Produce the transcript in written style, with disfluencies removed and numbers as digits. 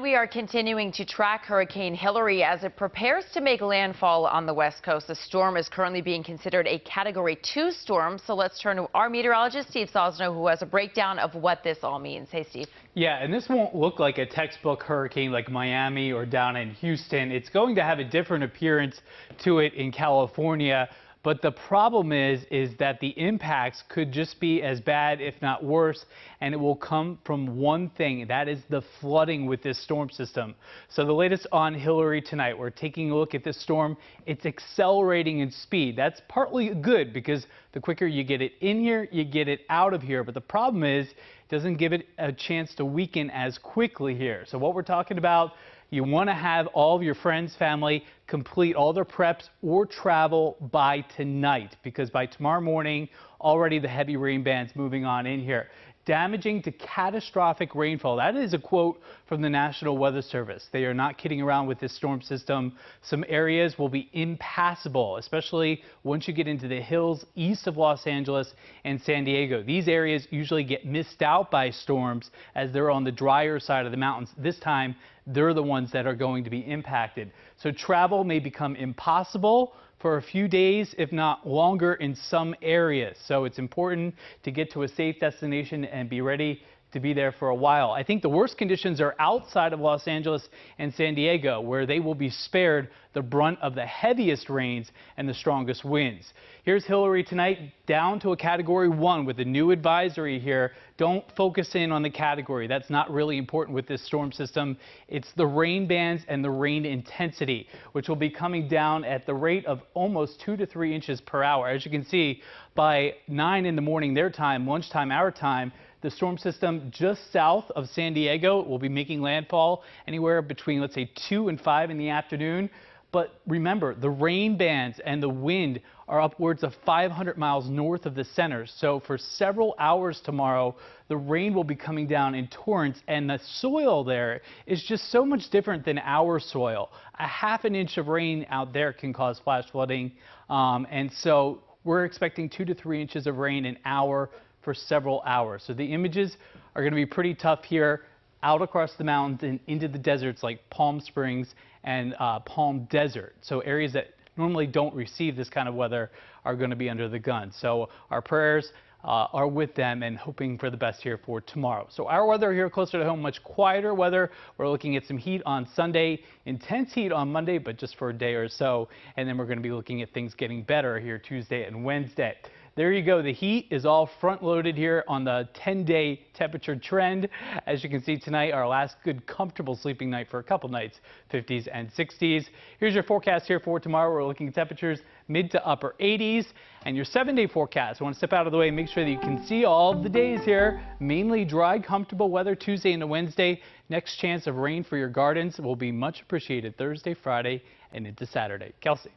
we are continuing to track Hurricane Hillary as it prepares to make landfall on the West Coast. The storm is currently being considered a Category 2 storm. So let's turn to our meteorologist, Steve Sosna, who has a breakdown of what this all means. Hey, Steve. Yeah, and this won't look like a textbook hurricane like Miami or down in Houston. It's going to have a different appearance to it in California. But the problem is that the impacts could just be as bad, if not worse, and it will come from one thing. That is the flooding with this storm system. So the latest on Hillary tonight, we're taking a look at this storm. It's accelerating in speed. That's partly good because the quicker you get it in here, you get it out of here. But the problem is it doesn't give it a chance to weaken as quickly here. So what we're talking about, you want to have all of your friends, family, complete all their preps or travel by tonight, because by tomorrow morning, already the heavy rain band's moving on in here. Damaging to catastrophic rainfall. That is a quote from the National Weather Service. They are not kidding around with this storm system. Some areas will be impassable, especially once you get into the hills east of Los Angeles and San Diego. These areas usually get missed out by storms as they're on the drier side of the mountains. This time, they're the ones that are going to be impacted. So travel may become impossible for a few days, if not longer, in some areas. So it's important to get to a safe destination and be ready to be there for a while. I think the worst conditions are outside of Los Angeles and San Diego, where they will be spared the brunt of the heaviest rains and the strongest winds. Here's Hillary tonight, down to a Category 1 with a new advisory here. Don't focus in on the category. That's not really important with this storm system. It's the rain bands and the rain intensity, which will be coming down at the rate of almost 2 to 3 inches per hour. As you can see, by 9 in the morning their time, lunchtime our time, the storm system just south of San Diego will be making landfall anywhere between, let's say, 2 and 5 in the afternoon. But remember, the rain bands and the wind are upwards of 500 miles north of the center. So for several hours tomorrow, the rain will be coming down in torrents, and the soil there is just so much different than our soil. A half an inch of rain out there can cause flash flooding. And so we're expecting 2 to 3 inches of rain an hour for several hours. So the images are going to be pretty tough here, out across the mountains and into the deserts like Palm Springs and Palm Desert. So areas that normally don't receive this kind of weather are going to be under the gun. So our prayers are with them and hoping for the best here for tomorrow. So our weather here closer to home, much quieter weather. We're looking at some heat on Sunday, intense heat on Monday, but just for a day or so. And then we're going to be looking at things getting better here Tuesday and Wednesday. There you go. The heat is all front-loaded here on the 10-day temperature trend. As you can see tonight, our last good, comfortable sleeping night for a couple nights, 50s and 60s. Here's your forecast here for tomorrow. We're looking at temperatures mid to upper 80s. And your 7-day forecast. I want to step out of the way and make sure that you can see all of the days here. Mainly dry, comfortable weather Tuesday and Wednesday. Next chance of rain for your gardens will be much appreciated Thursday, Friday, and into Saturday. Kelsey.